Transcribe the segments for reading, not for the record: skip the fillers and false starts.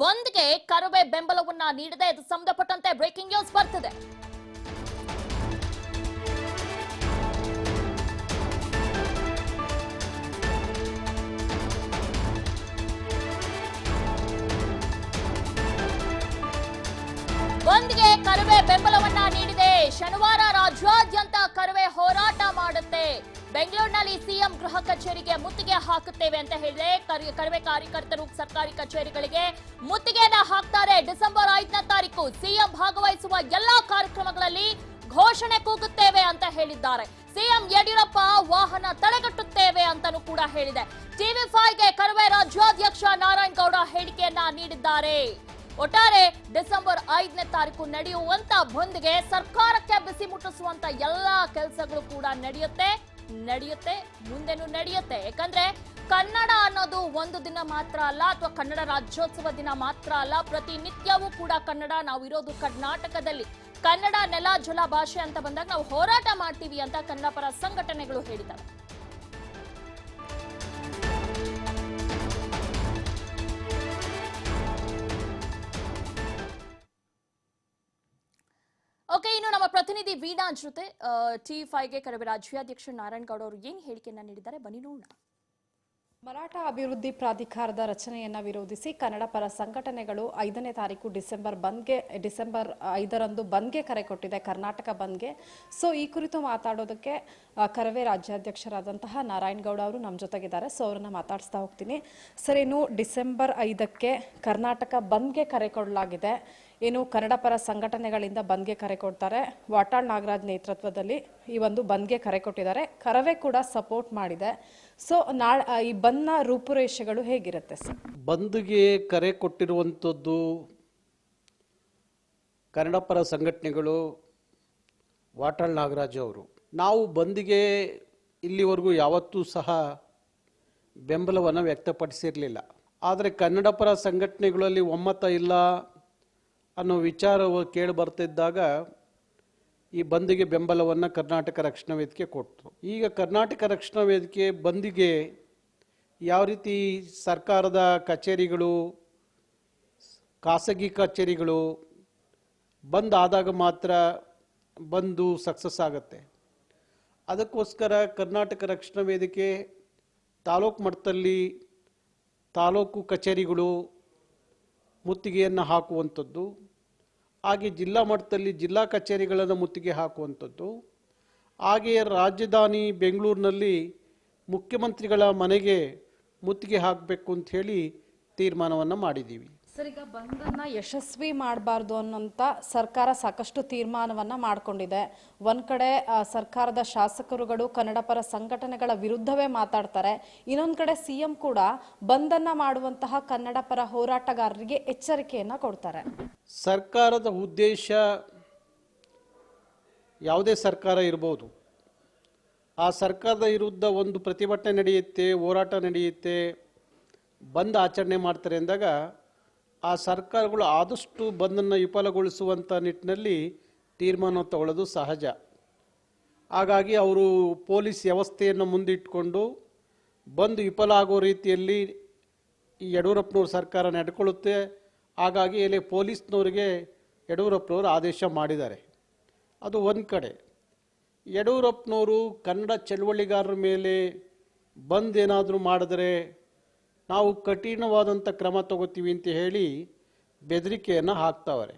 ಬಂದ್ಗೆ ಕರವೇ ಬೆಂಬಲವನ್ನ ನೀಡದೆ ಇದು ಸಂಬಂಧಪಟ್ಟಂತೆ ಬ್ರೇಕಿಂಗ್ ನ್ಯೂಸ್ ಬರ್ತಿದೆ. ಬಂದ್ಗೆ ಕರವೇ ಬೆಂಬಲವನ್ನ ನೀಡಿದೆ. ಶನಿವಾರ ರಾಜ್ಯಾದ್ಯಂತ ಕರವೇ ಹೋರಾಟ ಮಾಡುತ್ತೆ. ಬೆಂಗಳೂರಿನಲ್ಲಿ ಸಿಎಂ ಗೃಹ ಕಚೇರಿಗೆ ಮುತ್ತಿಗೆ ಹಾಕುತ್ತೇವೆ ಅಂತ ಹೇಳಿದೆ. ಕರವೇ ಕಾರ್ಯಕರ್ತರು ಸರ್ಕಾರಿ ಕಚೇರಿಗಳಿಗೆ ಮುತ್ತಿಗೆಯನ್ನ ಹಾಕ್ತಾರೆ. ಡಿಸೆಂಬರ್ 5ನೇ ತಾರೀಕು ಸಿಎಂ ಭಾಗವಹಿಸುವ ಎಲ್ಲಾ ಕಾರ್ಯಕ್ರಮಗಳಲ್ಲಿ ಘೋಷಣೆ ಕೂಗುತ್ತೇವೆ ಅಂತ ಹೇಳಿದ್ದಾರೆ. ಸಿಎಂ ಯಡಿಯೂರಪ್ಪ ವಾಹನ ತಡೆಗಟ್ಟುತ್ತೇವೆ ಅಂತಾನೂ ಕೂಡ ಹೇಳಿದೆ. ಟಿವಿ5ಗೆ ಕರವೇ ರಾಜ್ಯಾಧ್ಯಕ್ಷ ನಾರಾಯಣಗೌಡ ಹೇಳಿಕೆಯನ್ನ ನೀಡಿದ್ದಾರೆ. ಒಟ್ಟಾರೆ ಡಿಸೆಂಬರ್ 5ನೇ ತಾರೀಕು ನಡೆಯುವಂತ ಬಂದ್ಗೆ ಸರ್ಕಾರಕ್ಕೆ ಬಿಸಿ ಮುಟ್ಟಿಸುವಂತ ಎಲ್ಲಾ ಕೆಲಸಗಳು ಕೂಡ ನಡೆಯುತ್ತೆ ಮುಂದೆನೂ ನಡೆಯುತ್ತೆ. ಯಾಕಂದ್ರೆ ಕನ್ನಡ ಅನ್ನೋದು ಒಂದು ದಿನ ಮಾತ್ರ ಅಲ್ಲ, ಅಥವಾ ಕನ್ನಡ ರಾಜ್ಯೋತ್ಸವ ದಿನ ಮಾತ್ರ ಅಲ್ಲ, ಪ್ರತಿನಿತ್ಯವೂ ಕೂಡ ಕನ್ನಡ. ನಾವು ಇರೋದು ಕರ್ನಾಟಕದಲ್ಲಿ. ಕನ್ನಡ ನೆಲ ಜಲ ಭಾಷೆ ಅಂತ ಬಂದಾಗ ನಾವು ಹೋರಾಟ ಮಾಡ್ತೀವಿ ಅಂತ ಕನ್ನಡ ಪರ ಸಂಘಟನೆಗಳು ಹೇಳಿದ್ದಾರೆ. ಓಕೆ, ಇನ್ನು ನಮ್ಮ ಪ್ರತಿನಿಧಿ ವೀಣಾ ಜೊತೆ ಟಿ5ಗೆ ಕರವೇ ರಾಜ್ಯಾಧ್ಯಕ್ಷ ನಾರಾಯಣಗೌಡ ಅವರು ಏನು ಹೇಳಿಕೆಯನ್ನ ನೀಡಿದ್ದಾರೆ, ಬನ್ನಿ ನೋಡೋಣ. ಮರಾಠ ಅಭಿವೃದ್ಧಿ ಪ್ರಾಧಿಕಾರದ ರಚನೆಯನ್ನ ವಿರೋಧಿಸಿ ಕನ್ನಡ ಪರ ಸಂಘಟನೆಗಳು 5ನೇ ತಾರೀಕು ಡಿಸೆಂಬರ್ 5ರಂದು ಬಂದ್ಗೆ ಕರೆ ಕೊಟ್ಟಿದೆ, ಕರ್ನಾಟಕ ಬಂದ್ಗೆ. ಸೊ ಈ ಕುರಿತು ಮಾತಾಡೋದಕ್ಕೆ ಕರವೇ ರಾಜ್ಯಾಧ್ಯಕ್ಷರಾದಂತಹ ನಾರಾಯಣಗೌಡ ಅವರು ನಮ್ಮ ಜೊತೆಗಿದ್ದಾರೆ. ಸೊ ಅವ್ರನ್ನ ಮಾತಾಡಿಸ್ತಾ ಹೋಗ್ತೀನಿ. ಸರ್, ಏನು ಡಿಸೆಂಬರ್ 5ಕ್ಕೆ ಕರ್ನಾಟಕ ಬಂದ್ಗೆ ಕರೆ ಕೊಡಲಾಗಿದೆ. ಏನು ಕನ್ನಡ ಪರ ಸಂಘಟನೆಗಳಿಂದ ಬಂದ್ಗೆ ಕರೆ ಕೊಡ್ತಾರೆ. ವಾಟಾಳ್ ನಾಗರಾಜ್ ನೇತೃತ್ವದಲ್ಲಿ ಈ ಒಂದು ಬಂದ್ಗೆ ಕರೆ ಕೊಟ್ಟಿದ್ದಾರೆ. ಕರವೇ ಕೂಡ ಸಪೋರ್ಟ್ ಮಾಡಿದೆ. ಸೊ ಈ ಬಂದ್ನ ರೂಪುರೇಷೆಗಳು ಹೇಗಿರುತ್ತೆ ಸರ್? ಬಂದ್ಗೆ ಕರೆ ಕೊಟ್ಟಿರುವಂಥದ್ದು ಕನ್ನಡ ಪರ ಸಂಘಟನೆಗಳು, ವಾಟಾಳ್ ನಾಗರಾಜ್ ಅವರು. ನಾವು ಬಂದ್ಗೆ ಇಲ್ಲಿವರೆಗೂ ಯಾವತ್ತೂ ಸಹ ಬೆಂಬಲವನ್ನು ವ್ಯಕ್ತಪಡಿಸಿರಲಿಲ್ಲ. ಆದರೆ ಕನ್ನಡ ಪರ ಸಂಘಟನೆಗಳಲ್ಲಿ ಒಮ್ಮತ ಇಲ್ಲ ಅನ್ನೋ ವಿಚಾರವು ಕೇಳಿ ಬರ್ತಿದ್ದಾಗ ಈ ಬಂದ್ಗೆ ಬೆಂಬಲವನ್ನು ಕರ್ನಾಟಕ ರಕ್ಷಣಾ ವೇದಿಕೆ ಕೊಟ್ಟರು. ಈಗ ಕರ್ನಾಟಕ ರಕ್ಷಣಾ ವೇದಿಕೆ ಬಂದ್ಗೆ ಯಾವ ರೀತಿ ಸರ್ಕಾರದ ಕಚೇರಿಗಳು, ಖಾಸಗಿ ಕಚೇರಿಗಳು ಬಂದ್ ಆದಾಗ ಮಾತ್ರ ಬಂದು ಸಕ್ಸಸ್ ಆಗುತ್ತೆ. ಅದಕ್ಕೋಸ್ಕರ ಕರ್ನಾಟಕ ರಕ್ಷಣಾ ವೇದಿಕೆ ತಾಲೂಕು ಮಟ್ಟದಲ್ಲಿ ತಾಲೂಕು ಕಚೇರಿಗಳು ಮುತ್ತಿಗೆಯನ್ನು ಹಾಕುವಂಥದ್ದು, ಹಾಗೆ ಜಿಲ್ಲಾ ಮಟ್ಟದಲ್ಲಿ ಜಿಲ್ಲಾ ಕಚೇರಿಗಳನ್ನು ಮುತ್ತಿಗೆ ಹಾಕುವಂಥದ್ದು, ಹಾಗೆಯೇ ರಾಜಧಾನಿ ಬೆಂಗಳೂರಿನಲ್ಲಿ ಮುಖ್ಯಮಂತ್ರಿಗಳ ಮನೆಗೆ ಮುತ್ತಿಗೆ ಹಾಕಬೇಕು ಅಂತ ಹೇಳಿ ತೀರ್ಮಾನವನ್ನು ಮಾಡಿದ್ದೀವಿ. ಸರ್, ಈಗ ಬಂದನ್ನ ಯಶಸ್ವಿ ಮಾಡಬಾರ್ದು ಅನ್ನೋಂಥ ಸರ್ಕಾರ ಸಾಕಷ್ಟು ತೀರ್ಮಾನವನ್ನ ಮಾಡಿಕೊಂಡಿದೆ. ಒಂದ್ ಕಡೆ ಸರ್ಕಾರದ ಶಾಸಕರುಗಳು ಕನ್ನಡ ಪರ ಸಂಘಟನೆಗಳ ವಿರುದ್ಧವೇ ಮಾತಾಡ್ತಾರೆ. ಇನ್ನೊಂದ್ ಕಡೆ ಸಿಎಂ ಕೂಡ ಬಂದನ್ನ ಮಾಡುವಂತಹ ಕನ್ನಡ ಪರ ಹೋರಾಟಗಾರರಿಗೆ ಎಚ್ಚರಿಕೆಯನ್ನ ಕೊಡ್ತಾರೆ. ಸರ್ಕಾರದ ಉದ್ದೇಶ, ಯಾವುದೇ ಸರ್ಕಾರ ಇರ್ಬೋದು, ಆ ಸರ್ಕಾರದ ವಿರುದ್ಧ ಒಂದು ಪ್ರತಿಭಟನೆ ನಡೆಯುತ್ತೆ, ಹೋರಾಟ ನಡೆಯುತ್ತೆ, ಬಂದ್ ಆಚರಣೆ ಮಾಡ್ತಾರೆ ಅಂದಾಗ ಆ ಸರ್ಕಾರಗಳು ಆದಷ್ಟು ಬಂದನ್ನು ವಿಫಲಗೊಳಿಸುವಂಥ ನಿಟ್ಟಿನಲ್ಲಿ ತೀರ್ಮಾನ ತಗೊಳ್ಳೋದು ಸಹಜ. ಹಾಗಾಗಿ ಅವರು ಪೊಲೀಸ್ ವ್ಯವಸ್ಥೆಯನ್ನು ಮುಂದಿಟ್ಟುಕೊಂಡು ಬಂದು ವಿಫಲ ಆಗೋ ರೀತಿಯಲ್ಲಿ ಈ ಯಡಿಯೂರಪ್ಪನವ್ರ ಸರ್ಕಾರ ನಡ್ಕೊಳ್ಳುತ್ತೆ. ಹಾಗಾಗಿ ಇಲ್ಲಿ ಪೊಲೀಸ್ನವರಿಗೆ ಯಡಿಯೂರಪ್ಪನವರು ಆದೇಶ ಮಾಡಿದ್ದಾರೆ. ಅದು ಒಂದು ಕಡೆ. ಯಡಿಯೂರಪ್ಪನವರು ಕನ್ನಡ ಚಳವಳಿಗಾರರ ಮೇಲೆ ಬಂದ್ ಏನಾದರೂ ಮಾಡಿದ್ರೆ ನಾವು ಕಠಿಣವಾದಂಥ ಕ್ರಮ ತಗೋತೀವಿ ಅಂತ ಹೇಳಿ ಬೆದರಿಕೆಯನ್ನು ಹಾಕ್ತಾವ್ರೆ.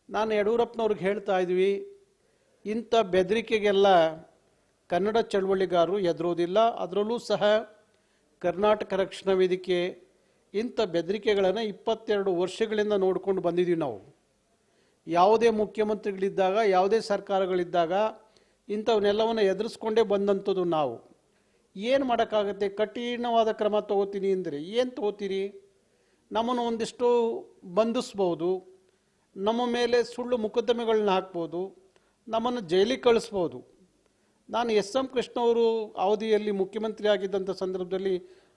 ನಾನು ಯಡಿಯೂರಪ್ಪನವ್ರಿಗೆ ಹೇಳ್ತಾ ಇದ್ವಿ, ಇಂಥ ಬೆದರಿಕೆಗೆಲ್ಲ ಕನ್ನಡ ಚಳವಳಿಗಾರರು ಎದುರೋದಿಲ್ಲ. ಅದರಲ್ಲೂ ಸಹ ಕರ್ನಾಟಕ ರಕ್ಷಣಾ ವೇದಿಕೆ ಇಂಥ ಬೆದರಿಕೆಗಳನ್ನು 22 ವರ್ಷಗಳಿಂದ ನೋಡ್ಕೊಂಡು ಬಂದಿದ್ದೀವಿ. ನಾವು ಯಾವುದೇ ಮುಖ್ಯಮಂತ್ರಿಗಳಿದ್ದಾಗ, ಯಾವುದೇ ಸರ್ಕಾರಗಳಿದ್ದಾಗ ಇಂಥವನ್ನೆಲ್ಲವನ್ನು ಎದುರಿಸ್ಕೊಂಡೇ ಬಂದಂಥದ್ದು ನಾವು. ಏನು ಮಾಡೋಕ್ಕಾಗುತ್ತೆ? ಕಠಿಣವಾದ ಕ್ರಮ ತಗೋತೀನಿ ಅಂದರೆ ಏನು ತಗೋತೀರಿ? ನಮ್ಮನ್ನು ಒಂದಿಷ್ಟು ಬಂಧಿಸ್ಬೋದು, ನಮ್ಮ ಮೇಲೆ ಸುಳ್ಳು ಮೊಕದ್ದಮೆಗಳನ್ನ ಹಾಕ್ಬೋದು, ನಮ್ಮನ್ನು ಜೈಲಿಗೆ ಕಳಿಸ್ಬೋದು. ನಾನು ಎಸ್.ಎಂ. ಕೃಷ್ಣ ಅವರು ಅವಧಿಯಲ್ಲಿ ಮುಖ್ಯಮಂತ್ರಿ ಆಗಿದ್ದಂಥ ಸಂದರ್ಭದಲ್ಲಿ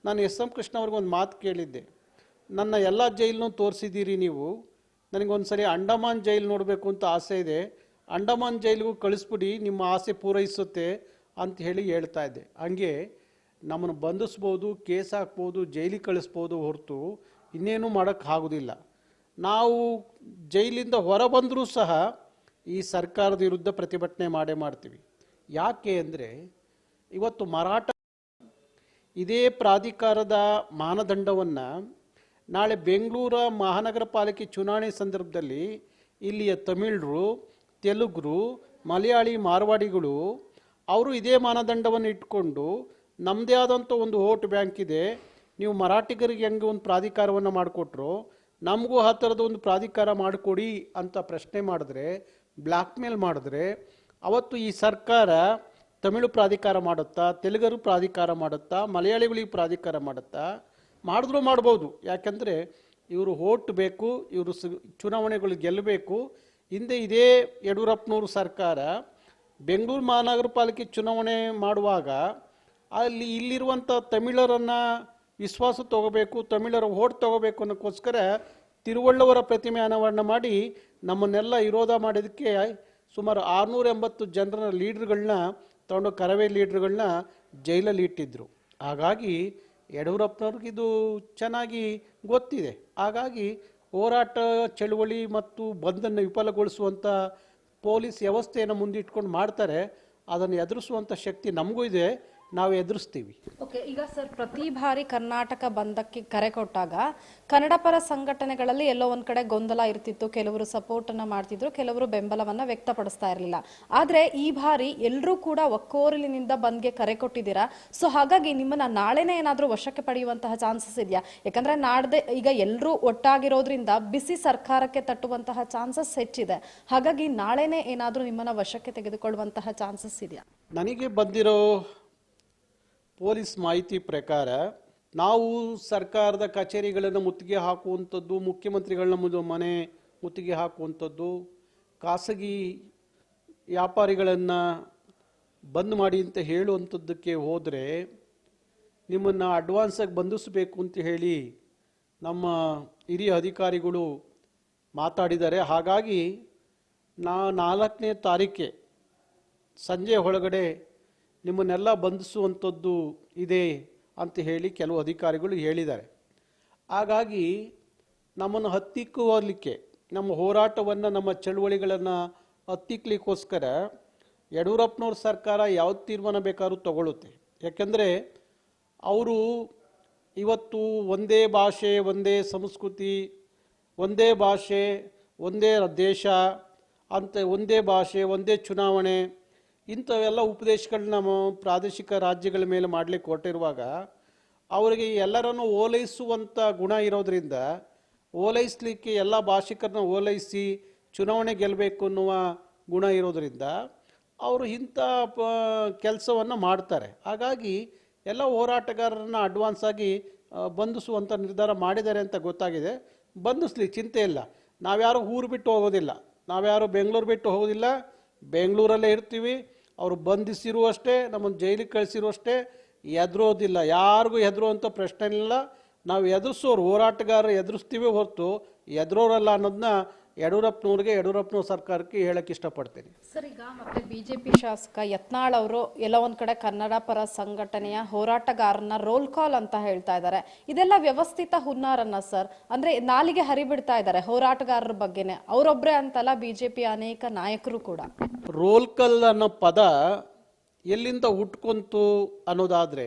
ನಾನು ಎಸ್.ಎಂ. ಕೃಷ್ಣ ಅವ್ರಿಗೆ ಒಂದು ಮಾತು ಕೇಳಿದ್ದೆ. ನನ್ನ ಎಲ್ಲ ಜೈಲನ್ನೂ ತೋರಿಸಿದ್ದೀರಿ ನೀವು, ನನಗೊಂದು ಸರಿ ಅಂಡಮಾನ್ ಜೈಲು ನೋಡಬೇಕು ಅಂತ ಆಸೆ ಇದೆ, ಅಂಡಮಾನ್ ಜೈಲಿಗೂ ಕಳಿಸ್ಬಿಡಿ, ನಿಮ್ಮ ಆಸೆ ಪೂರೈಸುತ್ತೆ ಅಂತ ಹೇಳಿ ಹೇಳ್ತಾ ಇದ್ದೆ. ಹಂಗೆ ನಮ್ಮನ್ನು ಬಂಧಿಸ್ಬೋದು, ಕೇಸ್ ಹಾಕ್ಬೋದು, ಜೈಲಿಗೆ ಕಳಿಸ್ಬೋದು, ಹೊರತು ಇನ್ನೇನು ಮಾಡೋಕ್ಕಾಗೋದಿಲ್ಲ. ನಾವು ಜೈಲಿಂದ ಹೊರ ಬಂದರೂ ಸಹ ಈ ಸರ್ಕಾರದ ವಿರುದ್ಧ ಪ್ರತಿಭಟನೆ ಮಾಡೇ ಮಾಡ್ತೀವಿ. ಯಾಕೆ ಅಂದರೆ ಇವತ್ತು ಮರಾಠ ಇದೇ ಪ್ರಾಧಿಕಾರದ ಮಾನದಂಡವನ್ನು ನಾಳೆ ಬೆಂಗಳೂರು ಮಹಾನಗರ ಪಾಲಿಕೆ ಚುನಾವಣೆ ಸಂದರ್ಭದಲ್ಲಿ ಇಲ್ಲಿಯ ತಮಿಳರು, ತೆಲುಗರು, ಮಲಯಾಳಿ, ಮಾರ್ವಾಡಿಗಳು ಅವರು ಇದೇ ಮಾನದಂಡವನ್ನು ಇಟ್ಕೊಂಡು ನಮ್ಮದೇ ಆದಂಥ ಒಂದು ವೋಟ್ ಬ್ಯಾಂಕ್ ಇದೆ, ನೀವು ಮರಾಠಿಗರಿಗೆ ಹೆಂಗೆ ಒಂದು ಪ್ರಾಧಿಕಾರವನ್ನು ಮಾಡಿಕೊಟ್ರು ನಮಗೂ ಆ ಥರದ ಒಂದು ಪ್ರಾಧಿಕಾರ ಮಾಡಿಕೊಡಿ ಅಂತ ಪ್ರಶ್ನೆ ಮಾಡಿದ್ರೆ, ಬ್ಲ್ಯಾಕ್ ಮೇಲ್ ಮಾಡಿದ್ರೆ, ಅವತ್ತು ಈ ಸರ್ಕಾರ ತಮಿಳು ಪ್ರಾಧಿಕಾರ ಮಾಡುತ್ತಾ, ತೆಲುಗರು ಪ್ರಾಧಿಕಾರ ಮಾಡುತ್ತಾ, ಮಲಯಾಳಿಗಳಿಗೆ ಪ್ರಾಧಿಕಾರ ಮಾಡುತ್ತಾ, ಮಾಡಿದ್ರೂ ಮಾಡ್ಬೋದು. ಯಾಕೆಂದರೆ ಇವರು ವೋಟ್ ಬೇಕು, ಇವರು ಚುನಾವಣೆಗಳು ಗೆಲ್ಲಬೇಕು. ಹಿಂದೆ ಇದೇ ಯಡಿಯೂರಪ್ಪನವರು ಸರ್ಕಾರ ಬೆಂಗಳೂರು ಮಹಾನಗರ ಪಾಲಿಕೆ ಚುನಾವಣೆ ಮಾಡುವಾಗ ಅಲ್ಲಿ ಇಲ್ಲಿರುವಂಥ ತಮಿಳರನ್ನು ವಿಶ್ವಾಸ ತಗೋಬೇಕು, ತಮಿಳರ ವೋಟ್ ತಗೋಬೇಕು ಅನ್ನೋಕ್ಕೋಸ್ಕರ ತಿರುವಳ್ಳವರ ಪ್ರತಿಮೆ ಅನಾವರಣ ಮಾಡಿ ನಮ್ಮನ್ನೆಲ್ಲ ವಿರೋಧ ಮಾಡೋದಕ್ಕೆ ಸುಮಾರು 680 ಜನರ ಲೀಡ್ರ್ಗಳನ್ನ ತಗೊಂಡು ಕರವೇ ಲೀಡ್ರ್ಗಳನ್ನ ಜೈಲಲ್ಲಿ ಇಟ್ಟಿದ್ದರು. ಹಾಗಾಗಿ ಯಡಿಯೂರಪ್ಪನವ್ರಿಗೆ ಇದು ಚೆನ್ನಾಗಿ ಗೊತ್ತಿದೆ. ಹಾಗಾಗಿ ಹೋರಾಟ ಚಳುವಳಿ ಮತ್ತು ಬಂದನ್ನು ವಿಫಲಗೊಳಿಸುವಂಥ ಪೊಲೀಸ್ ವ್ಯವಸ್ಥೆಯನ್ನು ಮುಂದಿಟ್ಕೊಂಡು ಮಾಡ್ತಾರೆ. ಅದನ್ನು ಎದುರಿಸುವಂಥ ಶಕ್ತಿ ನಮಗೂ ಇದೆ, ನಾವು ಎದುರಿಸ್ತೀವಿ. ಓಕೆ, ಈಗ ಸರ್ ಪ್ರತಿ ಬಾರಿ ಕರ್ನಾಟಕ ಬಂದಕ್ಕೆ ಕರೆ ಕೊಟ್ಟಾಗ ಕನ್ನಡ ಪರ ಸಂಘಟನೆಗಳಲ್ಲಿ ಎಲ್ಲೋ ಒಂದ್ ಕಡೆ ಗೊಂದಲ ಇರ್ತಿತ್ತು. ಕೆಲವರು ಸಪೋರ್ಟ್ ಅನ್ನ ಮಾಡ್ತಿದ್ರು, ಕೆಲವರು ಬೆಂಬಲವನ್ನ ವ್ಯಕ್ತಪಡಿಸ್ತಾ ಇರಲಿಲ್ಲ. ಆದ್ರೆ ಈ ಬಾರಿ ಎಲ್ಲರೂ ಕೂಡ ಒಕ್ಕೋರಲಿನಿಂದ ಬಂದ್ಗೆ ಕರೆ ಕೊಟ್ಟಿದ್ದೀರಾ. ಸೊ ಹಾಗಾಗಿ ನಿಮ್ಮನ್ನ ನಾಳೆನೇ ಏನಾದ್ರೂ ವಶಕ್ಕೆ ಪಡೆಯುವಂತಹ ಚಾನ್ಸಸ್ ಇದೆಯಾ? ಯಾಕಂದ್ರೆ ನಾಡ್ದೆ ಈಗ ಎಲ್ಲರೂ ಒಟ್ಟಾಗಿರೋದ್ರಿಂದ ಬಿಸಿ ಸರ್ಕಾರಕ್ಕೆ ತಟ್ಟುವಂತಹ ಚಾನ್ಸಸ್ ಹೆಚ್ಚಿದೆ. ಹಾಗಾಗಿ ನಾಳೆನೇ ಏನಾದ್ರೂ ನಿಮ್ಮನ್ನ ವಶಕ್ಕೆ ತೆಗೆದುಕೊಳ್ಳುವಂತಹ ಚಾನ್ಸಸ್ ಇದೆಯಾ? ನನಗೆ ಬಂದಿರೋ ಪೊಲೀಸ್ ಮಾಹಿತಿ ಪ್ರಕಾರ ನಾವು ಸರ್ಕಾರದ ಕಚೇರಿಗಳನ್ನು ಮುತ್ತಿಗೆ ಹಾಕುವಂಥದ್ದು, ಮುಖ್ಯಮಂತ್ರಿಗಳನ್ನ ಮನೆ ಮುತ್ತಿಗೆ ಹಾಕುವಂಥದ್ದು, ಖಾಸಗಿ ವ್ಯಾಪಾರಿಗಳನ್ನು ಬಂದ್ ಮಾಡಿ ಅಂತ ಹೇಳುವಂಥದ್ದಕ್ಕೆ ಹೋದರೆ ನಿಮ್ಮನ್ನು ಅಡ್ವಾನ್ಸಾಗಿ ಬಂಧಿಸಬೇಕು ಅಂತ ಹೇಳಿ ನಮ್ಮ ಹಿರಿಯ ಅಧಿಕಾರಿಗಳು ಮಾತಾಡಿದ್ದಾರೆ. ಹಾಗಾಗಿ 4ನೇ ತಾರೀಕೆ ಸಂಜೆ ಒಳಗಡೆ ನಿಮ್ಮನ್ನೆಲ್ಲ ಬಂಧಿಸುವಂಥದ್ದು ಇದೆ ಅಂತ ಹೇಳಿ ಕೆಲವು ಅಧಿಕಾರಿಗಳು ಹೇಳಿದ್ದಾರೆ. ಹಾಗಾಗಿ ನಮ್ಮನ್ನು ಹತ್ತಿಕ್ಕುವಲಿಕ್ಕೆ, ನಮ್ಮ ಹೋರಾಟವನ್ನು, ನಮ್ಮ ಚಳುವಳಿಗಳನ್ನು ಹತ್ತಿಕ್ಕಲಿಕ್ಕೋಸ್ಕರ ಯಡಿಯೂರಪ್ಪನವ್ರ ಸರ್ಕಾರ ಯಾವ ತೀರ್ಮಾನ ಬೇಕಾದ್ರೂ ತಗೊಳ್ಳುತ್ತೆ. ಯಾಕೆಂದರೆ ಅವರು ಇವತ್ತು ಒಂದೇ ಭಾಷೆ, ಒಂದೇ ಸಂಸ್ಕೃತಿ, ಒಂದೇ ಭಾಷೆ, ಒಂದೇ ದೇಶ ಅಂತ, ಒಂದೇ ಭಾಷೆ, ಒಂದೇ ಚುನಾವಣೆ, ಇಂಥವೆಲ್ಲ ಉಪದೇಶಗಳನ್ನ ಪ್ರಾದೇಶಿಕ ರಾಜ್ಯಗಳ ಮೇಲೆ ಮಾಡಲಿಕ್ಕೆ ಹೊರಟಿರುವಾಗ ಅವರಿಗೆ ಎಲ್ಲರನ್ನು ಓಲೈಸುವಂಥ ಗುಣ ಇರೋದರಿಂದ, ಓಲೈಸಲಿಕ್ಕೆ ಎಲ್ಲ ಭಾಷಿಕರನ್ನ ಓಲೈಸಿ ಚುನಾವಣೆ ಗೆಲ್ಲಬೇಕು ಅನ್ನುವ ಗುಣ ಇರೋದರಿಂದ ಅವರು ಇಂಥ ಕೆಲಸವನ್ನು ಮಾಡ್ತಾರೆ. ಹಾಗಾಗಿ ಎಲ್ಲ ಹೋರಾಟಗಾರರನ್ನು ಅಡ್ವಾನ್ಸ್ ಆಗಿ ಬಂಧಿಸುವಂಥ ನಿರ್ಧಾರ ಮಾಡಿದ್ದಾರೆ ಅಂತ ಗೊತ್ತಾಗಿದೆ. ಬಂಧಿಸ್ಲಿ, ಚಿಂತೆ ಇಲ್ಲ. ನಾವ್ಯಾರು ಊರು ಬಿಟ್ಟು ಹೋಗೋದಿಲ್ಲ, ನಾವ್ಯಾರು ಬೆಂಗಳೂರು ಬಿಟ್ಟು ಹೋಗೋದಿಲ್ಲ, ಬೆಂಗಳೂರಲ್ಲೇ ಇರ್ತೀವಿ. ಅವರು ಬಂಧಿಸಿರು ಅಷ್ಟೇ, ನಮ್ಮನ್ನು ಜೈಲಿಗೆ ಕಳಿಸಿರು ಅಷ್ಟೇ, ಎದುರೋದಿಲ್ಲ. ಯಾರಿಗೂ ಹೆದರುವಂಥ ಪ್ರಶ್ನೆ ಇಲ್ಲ. ನಾವು ಎದುರಿಸೋರು, ಹೋರಾಟಗಾರರು ಎದುರಿಸ್ತೀವಿ ಹೊರತು ಎದುರೋರಲ್ಲ ಅನ್ನೋದನ್ನ ಯಡಿಯೂರಪ್ಪನವ್ರ ಸರ್ಕಾರಕ್ಕೆ ಹೇಳಕ್ಕೆ ಇಷ್ಟಪಡ್ತೀನಿ. ಸರ್, ಈಗ ಮತ್ತೆ ಬಿಜೆಪಿ ಶಾಸಕ ಯತ್ನಾಳ್ ಅವರು ಎಲ್ಲ ಒಂದ್ ಕಡೆ ಕನ್ನಡ ಪರ ಸಂಘಟನೆಯ ಹೋರಾಟಗಾರನ ರೋಲ್ ಕಾಲ್ ಅಂತ ಹೇಳ್ತಾ ಇದ್ದಾರೆ. ಇದೆಲ್ಲ ವ್ಯವಸ್ಥಿತ ಹುನ್ನಾರನ್ನ ಸರ್? ಅಂದ್ರೆ ನಾಲಿಗೆ ಹರಿಬಿಡ್ತಾ ಇದ್ದಾರೆ ಹೋರಾಟಗಾರರ ಬಗ್ಗೆನೆ. ಅವರೊಬ್ಬರೇ ಅಂತಲ್ಲ, ಬಿಜೆಪಿ ಅನೇಕ ನಾಯಕರು ಕೂಡ. ರೋಲ್ ಕಾಲ್ ಅನ್ನೋ ಪದ ಎಲ್ಲಿಂದ ಹುಟ್ಕೊಂತು ಅನ್ನೋದಾದರೆ,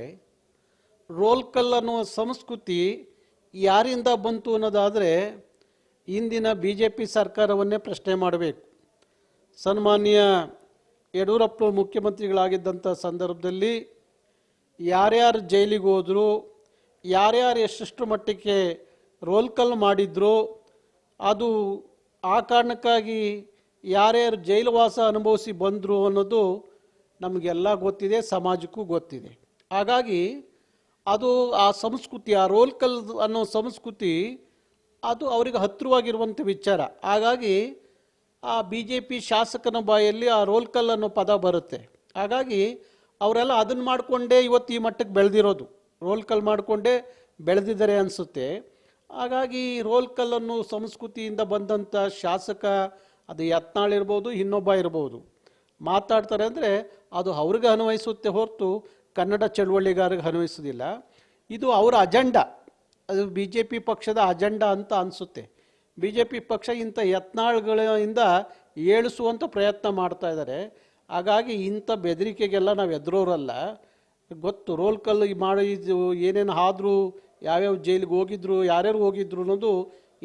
ರೋಲ್ ಕಾಲ್ ಅನ್ನುವ ಸಂಸ್ಕೃತಿ ಯಾರಿಂದ ಬಂತು ಅನ್ನೋದಾದರೆ ಇಂದಿನ BJP ಸರ್ಕಾರವನ್ನೇ ಪ್ರಶ್ನೆ ಮಾಡಬೇಕು. ಸನ್ಮಾನ್ಯ ಯಡಿಯೂರಪ್ಪ ಮುಖ್ಯಮಂತ್ರಿಗಳಾಗಿದ್ದಂಥ ಸಂದರ್ಭದಲ್ಲಿ ಯಾರ್ಯಾರು ಜೈಲಿಗೆ ಹೋದರು, ಯಾರ್ಯಾರು ಎಷ್ಟೆಷ್ಟು ಮಟ್ಟಕ್ಕೆ ರೋಲ್ ಕಾಲ್ ಮಾಡಿದ್ರು, ಅದು ಆ ಕಾರಣಕ್ಕಾಗಿ ಯಾರ್ಯಾರು ಜೈಲು ವಾಸ ಅನುಭವಿಸಿ ಬಂದರು ಅನ್ನೋದು ನಮಗೆಲ್ಲ ಗೊತ್ತಿದೆ, ಸಮಾಜಕ್ಕೂ ಗೊತ್ತಿದೆ. ಹಾಗಾಗಿ ಅದು ಆ ಸಂಸ್ಕೃತಿ, ಆ ರೋಲ್ ಕಾಲ್ ಅನ್ನೋ ಸಂಸ್ಕೃತಿ ಅದು ಅವರಿಗೆ ಹತ್ತಿರವಾಗಿರುವಂಥ ವಿಚಾರ. ಹಾಗಾಗಿ ಆ BJP ಶಾಸಕನ ಬಾಯಲ್ಲಿ ಆ ರೋಲ್ ಕಾಲ್ ಅನ್ನೋ ಪದ ಬರುತ್ತೆ. ಹಾಗಾಗಿ ಅವರೆಲ್ಲ ಅದನ್ನು ಮಾಡಿಕೊಂಡೇ ಇವತ್ತು ಈ ಮಟ್ಟಕ್ಕೆ ಬೆಳೆದಿರೋದು, ರೋಲ್ ಕಾಲ್ ಮಾಡಿಕೊಂಡೇ ಬೆಳೆದಿದ್ದಾರೆ ಅನಿಸುತ್ತೆ. ಹಾಗಾಗಿ ರೋಲ್ ಕಾಲ್ ಅನ್ನೋ ಸಂಸ್ಕೃತಿಯಿಂದ ಬಂದಂಥ ಶಾಸಕ, ಅದು ಯತ್ನಾಳ್ ಇರ್ಬೋದು, ಇನ್ನೊಬ್ಬ ಇರ್ಬೋದು, ಮಾತಾಡ್ತಾರೆ ಅಂದರೆ ಅದು ಅವ್ರಿಗೆ ಅನ್ವಯಿಸುತ್ತೆ ಹೊರತು ಕನ್ನಡ ಚಳುವಳಿಗಾರಿಗೆ ಅನ್ವಯಿಸೋದಿಲ್ಲ. ಇದು ಅವರ ಅಜೆಂಡಾ. ಅದು ಬಿ ಜೆ ಪಿ ಪಕ್ಷದ ಅಜೆಂಡಾ ಅಂತ ಅನಿಸುತ್ತೆ. ಬಿ ಜೆ ಪಿ ಪಕ್ಷ ಇಂಥ ಯತ್ನಾಳುಗಳಿಂದ ಏಳಿಸುವಂಥ ಪ್ರಯತ್ನ ಮಾಡ್ತಾ ಇದ್ದಾರೆ. ಹಾಗಾಗಿ ಇಂಥ ಬೆದರಿಕೆಗೆಲ್ಲ ನಾವು ಎದುರೋರಲ್ಲ. ಗೊತ್ತು ರೋಲ್ ಕಲ್ ಮಾಡಿದ್ದು ಏನೇನು ಆದರೂ, ಯಾವ್ಯಾವ ಜೈಲಿಗೆ ಹೋಗಿದ್ರು, ಯಾರ್ಯಾರು ಹೋಗಿದ್ರು ಅನ್ನೋದು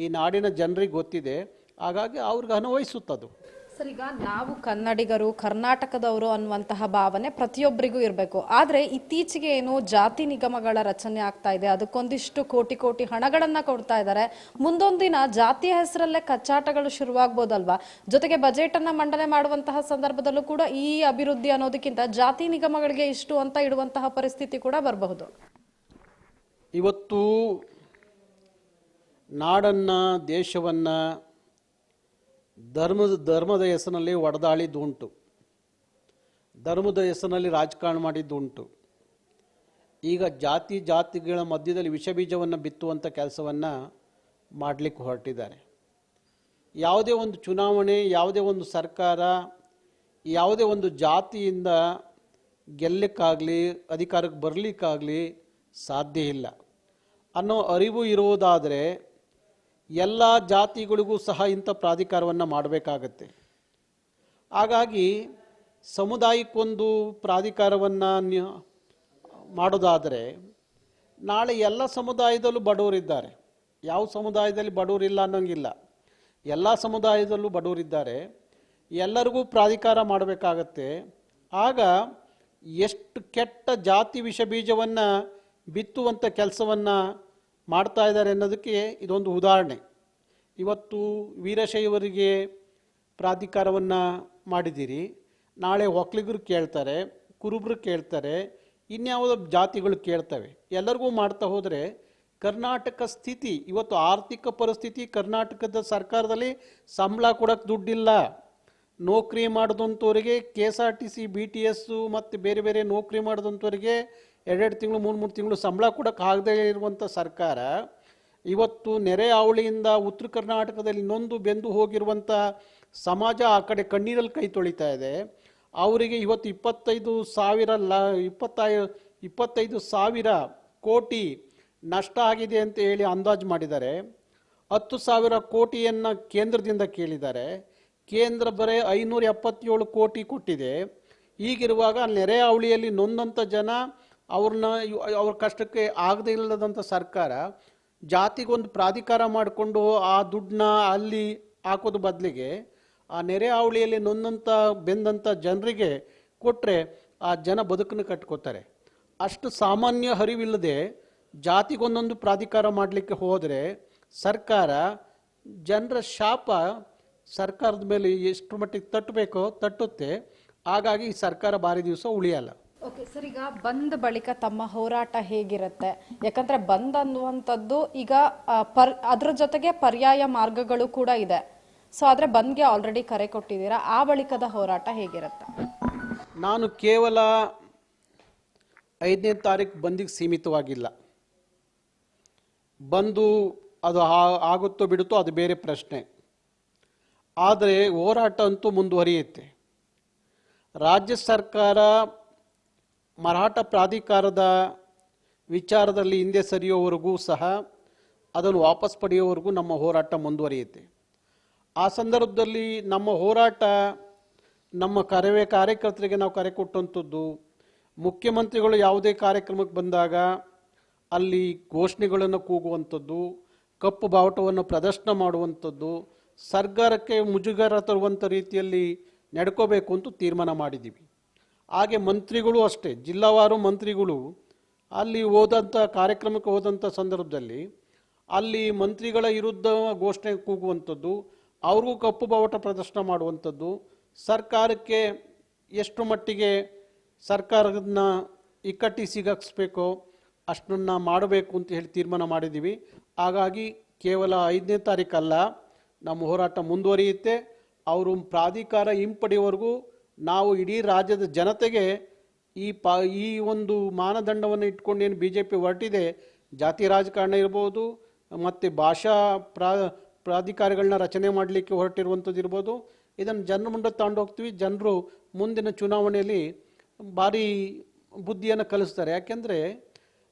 ಈ ನಾಡಿನ ಜನರಿಗೆ ಗೊತ್ತಿದೆ. ಹಾಗಾಗಿ ಅವ್ರಿಗೆ ಅನ್ವಯಿಸುತ್ತದು. ಸರ್, ಈಗ ನಾವು ಕನ್ನಡಿಗರು, ಕರ್ನಾಟಕದವರು ಅನ್ನುವಂತಹ ಭಾವನೆ ಪ್ರತಿಯೊಬ್ಬರಿಗೂ ಇರಬೇಕು. ಆದರೆ ಇತ್ತೀಚೆಗೆ ಏನು ಜಾತಿ ನಿಗಮಗಳ ರಚನೆ ಆಗ್ತಾ ಇದೆ, ಅದಕ್ಕೊಂದಿಷ್ಟು ಕೋಟಿ ಕೋಟಿ ಹಣಗಳನ್ನ ಕೊಡ್ತಾ ಇದ್ದಾರೆ. ಮುಂದೊಂದಿನ ಜಾತಿಯ ಹೆಸರಲ್ಲೇ ಕಚ್ಚಾಟಗಳು ಶುರುವಾಗ್ಬೋದಲ್ವಾ? ಜೊತೆಗೆ ಬಜೆಟ್ ಅನ್ನ ಮಂಡನೆ ಮಾಡುವಂತಹ ಸಂದರ್ಭದಲ್ಲೂ ಕೂಡ ಈ ಅಭಿವೃದ್ಧಿ ಅನ್ನೋದಕ್ಕಿಂತ ಜಾತಿ ನಿಗಮಗಳಿಗೆ ಇಷ್ಟು ಅಂತ ಇಡುವಂತಹ ಪರಿಸ್ಥಿತಿ ಕೂಡ ಬರಬಹುದು. ಇವತ್ತು ನಾಡನ್ನು, ದೇಶವನ್ನು ಧರ್ಮದ ಹೆಸರಿನಲ್ಲಿ ಒಡೆದಾಳಿದ್ದುಂಟು, ಧರ್ಮದ ಹೆಸರಿನಲ್ಲಿ ರಾಜಕಾರಣ ಮಾಡಿದ್ದುಂಟು. ಈಗ ಜಾತಿಗಳ ಮಧ್ಯದಲ್ಲಿ ವಿಷಬೀಜವನ್ನು ಬಿತ್ತುವಂಥ ಕೆಲಸವನ್ನು ಮಾಡಲಿಕ್ಕೆ ಹೊರಟಿದ್ದಾರೆ. ಯಾವುದೇ ಒಂದು ಚುನಾವಣೆ, ಯಾವುದೇ ಒಂದು ಸರ್ಕಾರ, ಯಾವುದೇ ಒಂದು ಜಾತಿಯಿಂದ ಗೆಲ್ಲಕ್ಕಾಗಲಿ, ಅಧಿಕಾರಕ್ಕೆ ಬರಲಿಕ್ಕಾಗಲಿ ಸಾಧ್ಯ ಇಲ್ಲ ಅನ್ನೋ ಅರಿವು ಇರುವುದಾದರೆ ಎಲ್ಲ ಜಾತಿಗಳಿಗೂ ಸಹ ಇಂಥ ಪ್ರಾಧಿಕಾರವನ್ನು ಮಾಡಬೇಕಾಗತ್ತೆ. ಹಾಗಾಗಿ ಸಮುದಾಯಕ್ಕೊಂದು ಪ್ರಾಧಿಕಾರವನ್ನು ಮಾಡೋದಾದರೆ ನಾಳೆ ಎಲ್ಲ ಸಮುದಾಯದಲ್ಲೂ ಬಡವರಿದ್ದಾರೆ. ಯಾವ ಸಮುದಾಯದಲ್ಲಿ ಬಡವರಿಲ್ಲ ಅನ್ನೋಂಗಿಲ್ಲ, ಎಲ್ಲ ಸಮುದಾಯದಲ್ಲೂ ಬಡವರಿದ್ದಾರೆ. ಎಲ್ಲರಿಗೂ ಪ್ರಾಧಿಕಾರ ಮಾಡಬೇಕಾಗತ್ತೆ. ಆಗ ಎಷ್ಟು ಕೆಟ್ಟ ಜಾತಿ ವಿಷ ಬೀಜವನ್ನು ಬಿತ್ತುವಂಥ ಕೆಲಸವನ್ನು ಮಾಡ್ತಾ ಇದ್ದಾರೆ ಅನ್ನೋದಕ್ಕೆ ಇದೊಂದು ಉದಾಹರಣೆ. ಇವತ್ತು ವೀರಶೈವರಿಗೆ ಪ್ರಾಧಿಕಾರವನ್ನು ಮಾಡಿದ್ದೀರಿ, ನಾಳೆ ಒಕ್ಕಲಿಗರು ಕೇಳ್ತಾರೆ, ಕುರುಬರು ಕೇಳ್ತಾರೆ, ಇನ್ಯಾವುದೋ ಜಾತಿಗಳು ಕೇಳ್ತವೆ. ಎಲ್ಲರಿಗೂ ಮಾಡ್ತಾ ಹೋದರೆ ಕರ್ನಾಟಕ ಸ್ಥಿತಿ, ಇವತ್ತು ಆರ್ಥಿಕ ಪರಿಸ್ಥಿತಿ, ಕರ್ನಾಟಕದ ಸರ್ಕಾರದಲ್ಲಿ ಸಂಬಳ ಕೊಡೋಕ್ಕೆ ದುಡ್ಡಿಲ್ಲ. ನೌಕರಿ ಮಾಡಿದಂಥವರಿಗೆ KSRTC, BTS ಮತ್ತು ಬೇರೆ ಬೇರೆ ನೌಕರಿ ಮಾಡಿದಂಥವರಿಗೆ 2 ತಿಂಗಳು 3 ತಿಂಗಳು ಸಂಬಳ ಕೊಡೋಕ್ಕೆ ಆಗದೇ ಇರುವಂಥ ಸರ್ಕಾರ ಇವತ್ತು ನೆರೆ ಹಾವಳಿಯಿಂದ ಉತ್ತರ ಕರ್ನಾಟಕದಲ್ಲಿ ನೊಂದು ಬೆಂದು ಹೋಗಿರುವಂಥ ಸಮಾಜ ಆ ಕಡೆ ಕಣ್ಣೀರಲ್ಲಿ ಕೈ ತೊಳಿತಾ ಇದೆ. ಅವರಿಗೆ ಇವತ್ತು 25,000 ಕೋಟಿ ನಷ್ಟ ಆಗಿದೆ ಅಂತ ಹೇಳಿ ಅಂದಾಜು ಮಾಡಿದ್ದಾರೆ. 10,000 ಕೋಟಿಯನ್ನು ಕೇಂದ್ರದಿಂದ ಕೇಳಿದ್ದಾರೆ. ಕೇಂದ್ರ ಬರೀ 577 ಕೋಟಿ ಕೊಟ್ಟಿದೆ. ಹೀಗಿರುವಾಗ ನೆರೆ ಹಾವಳಿಯಲ್ಲಿ ನೊಂದಂಥ ಜನ, ಅವ್ರ ಕಷ್ಟಕ್ಕೆ ಆಗದೇ ಇಲ್ಲದಂಥ ಸರ್ಕಾರ ಜಾತಿಗೊಂದು ಪ್ರಾಧಿಕಾರ ಮಾಡಿಕೊಂಡು ಆ ದುಡ್ಡನ್ನ ಅಲ್ಲಿ ಹಾಕೋದು ಬದಲಿಗೆ ಆ ನೆರೆ ಹಾವಳಿಯಲ್ಲಿ ನೊಂದಂಥ ಬೆಂದಂಥ ಜನರಿಗೆ ಕೊಟ್ಟರೆ ಆ ಜನ ಬದುಕನ್ನು ಕಟ್ಕೋತಾರೆ. ಅಷ್ಟು ಸಾಮಾನ್ಯ ಅರಿವಿಲ್ಲದೆ ಜಾತಿಗೊಂದೊಂದು ಪ್ರಾಧಿಕಾರ ಮಾಡಲಿಕ್ಕೆ ಹೋದರೆ ಸರ್ಕಾರ, ಜನರ ಶಾಪ ಸರ್ಕಾರದ ಮೇಲೆ ಎಷ್ಟು ಮಟ್ಟಿಗೆ ತಟ್ಟಬೇಕೋ ತಟ್ಟುತ್ತೆ. ಹಾಗಾಗಿ ಈ ಸರ್ಕಾರ ಭಾರಿ ದಿವಸ ಉಳಿಯಲ್ಲ. ಓಕೆ ಸರ್, ಈಗ ಬಂದ್ ಬಳಿಕ ತಮ್ಮ ಹೋರಾಟ ಹೇಗಿರುತ್ತೆ? ಯಾಕಂದ್ರೆ ಬಂದ್ ಅನ್ನುವಂಥದ್ದು ಈಗ ಅದ್ರ ಜೊತೆಗೆ ಪರ್ಯಾಯ ಮಾರ್ಗಗಳು ಕೂಡ ಇದೆ. ಸೊ ಆದ್ರೆ ಬಂದ್ಗೆ ಆಲ್ರೆಡಿ ಕರೆ ಕೊಟ್ಟಿದ್ದೀರಾ, ಆ ಬಳಿಕದ ಹೋರಾಟ ಹೇಗಿರುತ್ತೆ? ನಾನು ಕೇವಲ 5ನೇ ತಾರೀಕು ಬಂದಿಗೆ ಸೀಮಿತವಾಗಿಲ್ಲ. ಬಂದು ಅದು ಆಗುತ್ತೋ ಬಿಡುತ್ತೋ ಅದು ಬೇರೆ ಪ್ರಶ್ನೆ. ಆದರೆ ಹೋರಾಟ ಅಂತೂ ಮುಂದುವರಿಯುತ್ತೆ. ರಾಜ್ಯ ಸರ್ಕಾರ ಮರಾಠ ಪ್ರಾಧಿಕಾರದ ವಿಚಾರದಲ್ಲಿ ಹಿಂದೆ ಸರಿಯೋವರೆಗೂ ಸಹ, ಅದನ್ನು ವಾಪಸ್ ಪಡೆಯೋವರೆಗೂ ನಮ್ಮ ಹೋರಾಟ ಮುಂದುವರಿಯುತ್ತೆ. ಆ ಸಂದರ್ಭದಲ್ಲಿ ನಮ್ಮ ಹೋರಾಟ, ನಮ್ಮ ಕಾರ್ಯಕರ್ತರಿಗೆ ನಾವು ಕರೆ ಕೊಟ್ಟಂಥದ್ದು, ಮುಖ್ಯಮಂತ್ರಿಗಳು ಯಾವುದೇ ಕಾರ್ಯಕ್ರಮಕ್ಕೆ ಬಂದಾಗ ಅಲ್ಲಿ ಘೋಷಣೆಗಳನ್ನು ಕೂಗುವಂಥದ್ದು, ಕಪ್ಪು ಬಾವುಟವನ್ನು ಪ್ರದರ್ಶನ ಮಾಡುವಂಥದ್ದು, ಸರ್ಕಾರಕ್ಕೆ ಮುಜುಗರ ತರುವಂಥ ರೀತಿಯಲ್ಲಿ ನಡ್ಕೋಬೇಕು ಅಂತ ತೀರ್ಮಾನ ಮಾಡಿದ್ದೀವಿ. ಹಾಗೆ ಮಂತ್ರಿಗಳು ಅಷ್ಟೇ, ಜಿಲ್ಲಾವಾರು ಮಂತ್ರಿಗಳು ಅಲ್ಲಿ ಕಾರ್ಯಕ್ರಮಕ್ಕೆ ಹೋದಂಥ ಸಂದರ್ಭದಲ್ಲಿ ಅಲ್ಲಿ ಮಂತ್ರಿಗಳ ವಿರುದ್ಧ ಘೋಷಣೆ ಕೂಗುವಂಥದ್ದು, ಅವ್ರಿಗೂ ಕಪ್ಪು ಬಾವುಟ ಪ್ರದರ್ಶನ ಮಾಡುವಂಥದ್ದು, ಸರ್ಕಾರಕ್ಕೆ ಎಷ್ಟು ಮಟ್ಟಿಗೆ ಸರ್ಕಾರದನ್ನ ಇಕ್ಕಟ್ಟಿ ಸಿಗಾಕ್ಸ್ಬೇಕೋ ಅಷ್ಟನ್ನು ಮಾಡಬೇಕು ಅಂತ ಹೇಳಿ ತೀರ್ಮಾನ ಮಾಡಿದ್ದೀವಿ. ಹಾಗಾಗಿ ಕೇವಲ 5ನೇ ತಾರೀಕಲ್ಲ, ನಮ್ಮ ಹೋರಾಟ ಮುಂದುವರಿಯುತ್ತೆ. ಅವರು ಪ್ರಾಧಿಕಾರ ಹಿಂಪಡೆಯುವವರೆಗೂ ನಾವು ಇಡೀ ರಾಜ್ಯದ ಜನತೆಗೆ ಈ ಒಂದು ಮಾನದಂಡವನ್ನು ಇಟ್ಕೊಂಡೇನು BJP ಹೊರಟಿದೆ, ಜಾತಿ ರಾಜಕಾರಣ ಇರ್ಬೋದು, ಮತ್ತು ಭಾಷಾ ಪ್ರಾಧಿಕಾರಗಳನ್ನ ರಚನೆ ಮಾಡಲಿಕ್ಕೆ ಹೊರಟಿರುವಂಥದ್ದು ಇರ್ಬೋದು, ಇದನ್ನು ಜನರ ಮುಂದೆ ತಗೊಂಡೋಗ್ತೀವಿ. ಜನರು ಮುಂದಿನ ಚುನಾವಣೆಯಲ್ಲಿ ಭಾರಿ ಬುದ್ಧಿಯನ್ನು ಕಲಿಸ್ತಾರೆ. ಯಾಕೆಂದರೆ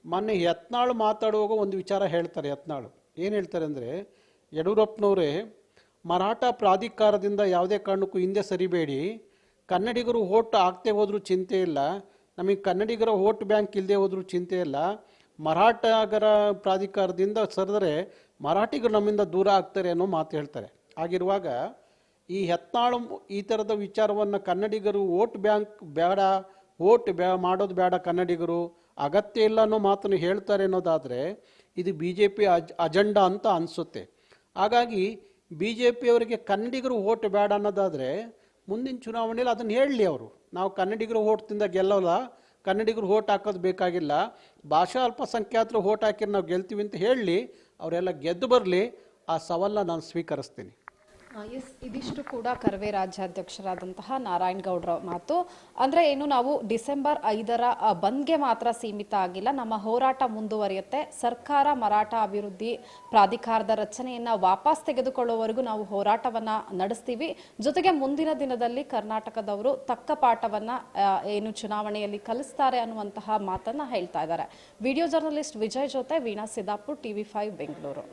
ಮೊನ್ನೆ ಯತ್ನಾಳ್ ಮಾತಾಡುವಾಗ ಒಂದು ವಿಚಾರ ಹೇಳ್ತಾರೆ. ಯತ್ನಾಳ್ ಏನು ಹೇಳ್ತಾರೆ ಅಂದರೆ, ಯಡಿಯೂರಪ್ಪನವರೇ ಮರಾಠ ಪ್ರಾಧಿಕಾರದಿಂದ ಯಾವುದೇ ಕಾರಣಕ್ಕೂ ಹಿಂದೆ ಸರಿಬೇಡಿ, ಕನ್ನಡಿಗರು ಓಟ್ ಆಗ್ತೇ ಹೋದರೂ ಚಿಂತೆ ಇಲ್ಲ, ನಮಗೆ ಕನ್ನಡಿಗರ ಓಟ್ ಬ್ಯಾಂಕ್ ಇಲ್ಲದೆ ಹೋದರೂ ಚಿಂತೆ ಇಲ್ಲ, ಮರಾಠಗರ ಪ್ರಾಧಿಕಾರದಿಂದ ಸರಿದರೆ ಮರಾಠಿಗರು ನಮ್ಮಿಂದ ದೂರ ಆಗ್ತಾರೆ ಅನ್ನೋ ಮಾತು ಹೇಳ್ತಾರೆ. ಆಗಿರುವಾಗ ಈ ಯತ್ನಾಳ್ ಈ ಥರದ ವಿಚಾರವನ್ನು ಕನ್ನಡಿಗರು ಓಟ್ ಬ್ಯಾಂಕ್ ಬೇಡ, ಮಾಡೋದು ಬೇಡ, ಕನ್ನಡಿಗರು ಅಗತ್ಯ ಇಲ್ಲ ಅನ್ನೋ ಮಾತನ್ನು ಹೇಳ್ತಾರೆ ಅನ್ನೋದಾದರೆ ಇದು ಬಿ ಜೆ ಪಿ ಅಜೆಂಡಾ ಅಂತ ಅನಿಸುತ್ತೆ. ಹಾಗಾಗಿ ಬಿ ಜೆ ಪಿಯವರಿಗೆ ಕನ್ನಡಿಗರು ಓಟ್ ಬೇಡ ಅನ್ನೋದಾದರೆ ಮುಂದಿನ ಚುನಾವಣೆಯಲ್ಲಿ ಅದನ್ನು ಹೇಳಲಿ ಅವರು. ನಾವು ಕನ್ನಡಿಗರು ಓಟ್ದಿಂದ ಗೆಲ್ಲೋಲ್ಲ, ಕನ್ನಡಿಗರು ಓಟ್ ಹಾಕೋದು ಬೇಕಾಗಿಲ್ಲ, ಭಾಷಾ ಅಲ್ಪಸಂಖ್ಯಾತರು ಓಟ್ ಹಾಕಿ ನಾವು ಗೆಲ್ತೀವಿ ಅಂತ ಹೇಳಲಿ. ಅವರೆಲ್ಲ ಗೆದ್ದು ಬರಲಿ, ಆ ಸವಾಲನ್ನ ನಾನು ಸ್ವೀಕರಿಸ್ತೀನಿ. ಎಸ್, ಇದಿಷ್ಟು ಕೂಡ ಕರವೇ ರಾಜ್ಯಾಧ್ಯಕ್ಷರಾದಂತಹ ನಾರಾಯಣ್ ಗೌಡ್ರ ಮಾತು. ಅಂದರೆ ಏನು, ನಾವು ಡಿಸೆಂಬರ್ 5ರ ಬಂದ್ಗೆ ಮಾತ್ರ ಸೀಮಿತ ಆಗಿಲ್ಲ, ನಮ್ಮ ಹೋರಾಟ ಮುಂದುವರಿಯುತ್ತೆ. ಸರ್ಕಾರ ಮರಾಠ ಅಭಿವೃದ್ಧಿ ಪ್ರಾಧಿಕಾರದ ರಚನೆಯನ್ನು ವಾಪಸ್ ತೆಗೆದುಕೊಳ್ಳುವವರೆಗೂ ನಾವು ಹೋರಾಟವನ್ನು ನಡೆಸ್ತೀವಿ. ಜೊತೆಗೆ ಮುಂದಿನ ದಿನದಲ್ಲಿ ಕರ್ನಾಟಕದವರು ತಕ್ಕ ಪಾಠವನ್ನು ಏನು ಚುನಾವಣೆಯಲ್ಲಿ ಕಲಿಸ್ತಾರೆ ಅನ್ನುವಂತಹ ಮಾತನ್ನು ಹೇಳ್ತಾ ಇದ್ದಾರೆ. ವಿಡಿಯೋ ಜರ್ನಲಿಸ್ಟ್ ವಿಜಯ್ ಜೊತೆ ವೀಣಾ ಸಿದ್ದಾಪುರ್, TV5 ಬೆಂಗಳೂರು.